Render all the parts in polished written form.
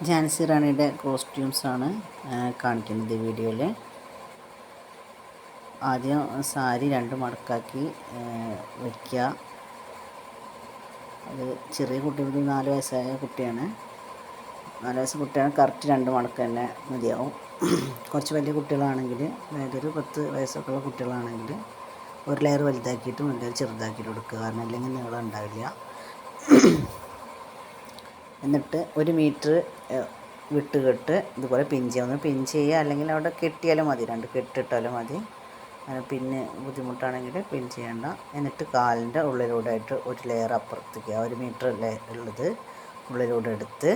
ഝാൻസി റാണിയുടെ കോസ്റ്റ്യൂംസാണ് കാണിക്കുന്നത് ഈ വീഡിയോയിൽ. ആദ്യം സാരി 2 മടക്കാക്കി വയ്ക്കുക. അത് ചെറിയ കുട്ടി, 4 വയസ്സായ കുട്ടിയാണ്. 4 വയസ്സ് കുട്ടിയാണ്. കറക്റ്റ് 2 മടക്ക് തന്നെ മതിയാവും. കുറച്ച് വലിയ കുട്ടികളാണെങ്കിൽ, അതായത് ഒരു 10 വയസ്സൊക്കെ ഉള്ള കുട്ടികളാണെങ്കിൽ 1 ലെയർ വലുതാക്കിയിട്ടും 1 ലെയർ ചെറുതാക്കിയിട്ട് കൊടുക്കുക. കാരണം അല്ലെങ്കിൽ നീളം ഉണ്ടാവില്ല. എന്നിട്ട് 1 മീറ്റർ വിട്ടുകെട്ട് ഇതുപോലെ പിൻ ചെയ്യുക. ഒന്ന് പിൻ ചെയ്യുക, അല്ലെങ്കിൽ അവിടെ കെട്ടിയാലും മതി, 2 കെട്ടിട്ടാലും മതി. അങ്ങനെ പിന്നെ ബുദ്ധിമുട്ടാണെങ്കിൽ പിൻ ചെയ്യണ്ട. എന്നിട്ട് കാലിൻ്റെ ഉള്ളിലൂടെ ആയിട്ട് 1 ലെയർ അപ്പുറത്തേക്ക് 1 മീറ്റർ ഉള്ളത് ഉള്ളിലൂടെ എടുത്ത്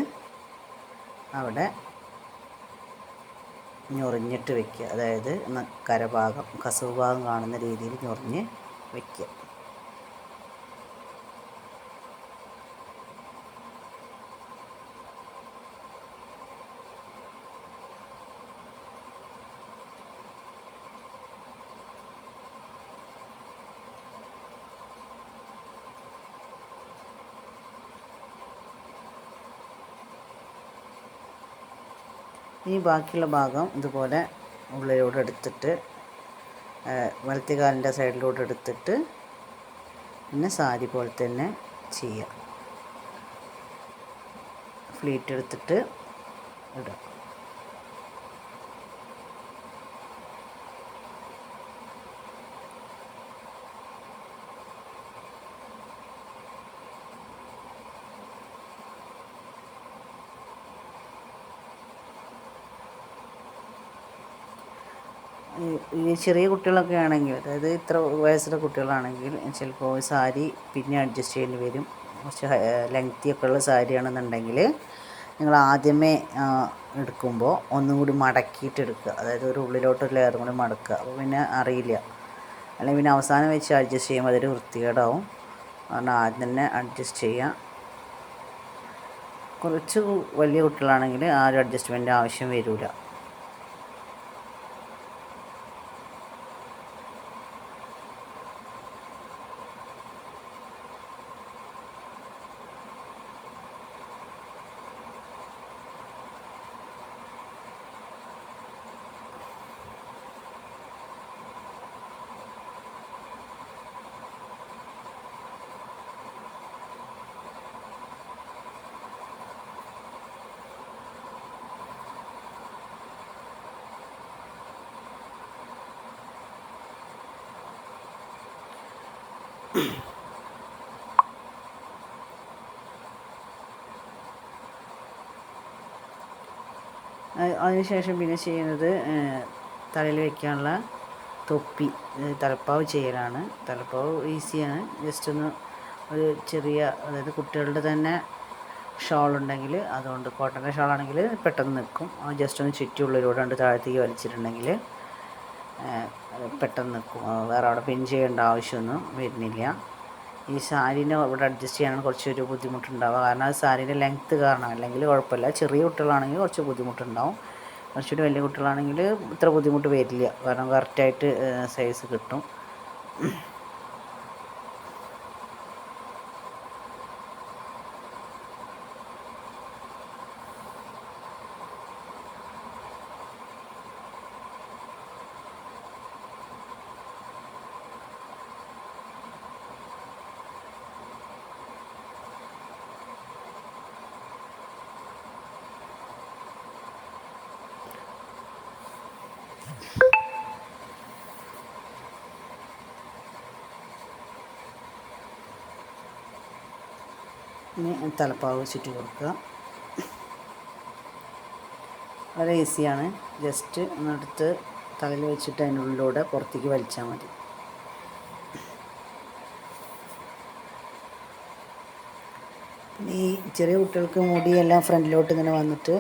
അവിടെ ഞൊറിഞ്ഞിട്ട് വയ്ക്കുക. അതായത് കരഭാഗം, കസവ് ഭാഗം കാണുന്ന രീതിയിൽ ഞൊറിഞ്ഞ് വയ്ക്കുക. ഇനി ബാക്കിയുള്ള ഭാഗം ഇതുപോലെ ഉള്ളിലൂടെ എടുത്തിട്ട് വലത്തെ കാലിൻ്റെ സൈഡിലൂടെ എടുത്തിട്ട് പിന്നെ സാരി പോലെ തന്നെ ചെയ്യുക. ഫ്ലീറ്റ് എടുത്തിട്ട് ഇടുക. ഈ ചെറിയ കുട്ടികളൊക്കെ ആണെങ്കിൽ, അതായത് ഇത്ര വയസ്സുള്ള കുട്ടികളാണെങ്കിൽ ചിലപ്പോൾ സാരി പിന്നെ അഡ്ജസ്റ്റ് ചെയ്യേണ്ടി വരും. കുറച്ച് ലെങ്തിയൊക്കെ ഉള്ള സാരിയാണെന്നുണ്ടെങ്കിൽ നിങ്ങൾ ആദ്യമേ എടുക്കുമ്പോൾ ഒന്നും കൂടി മടക്കിയിട്ട് എടുക്കുക. അതായത് ഒരു ഉള്ളിലോട്ടൊരു ലെയറും കൂടി മടക്കുക. അപ്പോൾ പിന്നെ അറിയില്ല. അല്ലെങ്കിൽ പിന്നെ അവസാനം വെച്ച് അഡ്ജസ്റ്റ് ചെയ്യുമ്പോൾ അതൊരു വൃത്തികേടാവും. കാരണം ആദ്യം തന്നെ അഡ്ജസ്റ്റ് ചെയ്യുക. കുറച്ച് വലിയ കുട്ടികളാണെങ്കിൽ ആ ഒരു അഡ്ജസ്റ്റ്മെൻറ്റ് ആവശ്യം വരില്ല. അതിനുശേഷം പിന്നെ ചെയ്യുന്നത് തലയിൽ വയ്ക്കാനുള്ള തൊപ്പി, തലപ്പാവ് ചെയ്യലാണ്. തലപ്പാവ് ഈസിയാണ്. ജസ്റ്റ് ഒന്ന് ഒരു ചെറിയ, അതായത് കുട്ടികളുടെ തന്നെ ഷാളുണ്ടെങ്കിൽ, അതുകൊണ്ട് കോട്ടൻ്റെ ഷാളാണെങ്കിൽ പെട്ടെന്ന് നിൽക്കും. ജസ്റ്റ് ഒന്ന് ചുറ്റി ഉള്ളിലൂടെ കൊണ്ട് താഴത്തേക്ക് വലിച്ചിട്ടുണ്ടെങ്കിൽ പെട്ടെന്ന് നിൽക്കും. വേറെ അവിടെ പിൻ ചെയ്യേണ്ട ആവശ്യമൊന്നും വരുന്നില്ല. ഈ സാരീനെ ഇവിടെ അഡ്ജസ്റ്റ് ചെയ്യാനാണ് കുറച്ചൊരു ബുദ്ധിമുട്ടുണ്ടാവുക. കാരണം അത് സാരീൻ്റെ ലെങ്ത്ത് കാരണം. അല്ലെങ്കിൽ കുഴപ്പമില്ല. ചെറിയ കുട്ടികളാണെങ്കിൽ കുറച്ച് ബുദ്ധിമുട്ടുണ്ടാവും. കുറച്ചുകൂടി വലിയ കുട്ടികളാണെങ്കിൽ ഇത്ര ബുദ്ധിമുട്ട് വരില്ല. കാരണം കറക്റ്റായിട്ട് സൈസ് കിട്ടും. ഇനി തലപ്പാവ് ചുറ്റി കൊടുക്കുക. വളരെ ഈസിയാണ്. ജസ്റ്റ് ഒന്നെടുത്ത് തലയിൽ വെച്ചിട്ട് അതിനുള്ളിലൂടെ പുറത്തേക്ക് വലിച്ചാൽ മതി. പിന്നെ ഈ ചെറിയ കുട്ടികൾക്ക് മുടിയെല്ലാം ഫ്രണ്ടിലോട്ട് ഇങ്ങനെ വന്നിട്ട്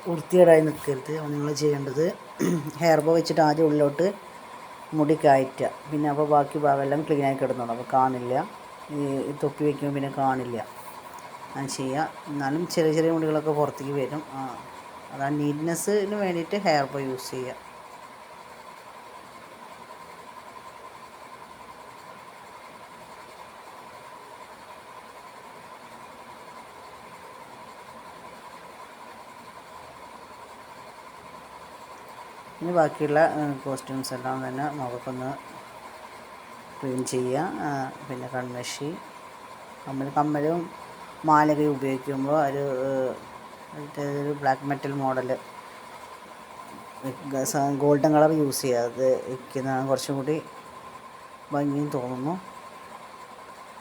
വൃത്തികേടായി നിൽക്കരുത്. നിങ്ങൾ ചെയ്യേണ്ടത് ഹെയർ ബോ വെച്ചിട്ട് ആദ്യം ഉള്ളിലോട്ട് മുടി കയറ്റുക. പിന്നെ അപ്പോൾ ബാക്കി ഭാഗമെല്ലാം ക്ലീനായി കിടന്നോളും. അപ്പോൾ കാണില്ല. ഈ തൊപ്പി വയ്ക്കുമ്പോൾ പിന്നെ കാണില്ല. അത് ചെയ്യുക. എന്നാലും ചെറിയ ചെറിയ മുടികളൊക്കെ പുറത്തേക്ക് വരും. അതാണ് നീറ്റ്നെസ്സിന് വേണ്ടിയിട്ട് ഹെയർ ബോ യൂസ് ചെയ്യുക. ഇനി ബാക്കിയുള്ള കോസ്റ്റ്യൂംസ് എല്ലാം തന്നെ മുഖത്തൊന്ന് ക്ലീൻ ചെയ്യുക. പിന്നെ കൺമഷി, കമ്മലും മാലയും ഉപയോഗിക്കുമ്പോൾ ഒരു black metal model golden colour use ചെയ്യുക. അത് വയ്ക്കുന്നതാണ് കുറച്ചും കൂടി ഭംഗിയും തോന്നുന്നു.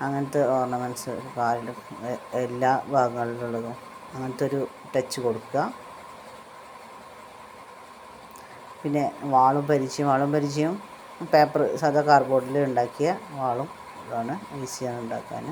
അങ്ങനത്തെ ഓർണമെൻറ്റ്സ് കാലിലും എല്ലാ ഭാഗങ്ങളിലുള്ളതും അങ്ങനത്തെ ഒരു ടച്ച് കൊടുക്കുക. പിന്നെ വാളും പരിചയം പേപ്പർ സാധാ കാർഡ്ബോർഡിൽ ഉണ്ടാക്കിയ വാളും ഇതാണ് ഈസിയാണ് ഉണ്ടാക്കാൻ.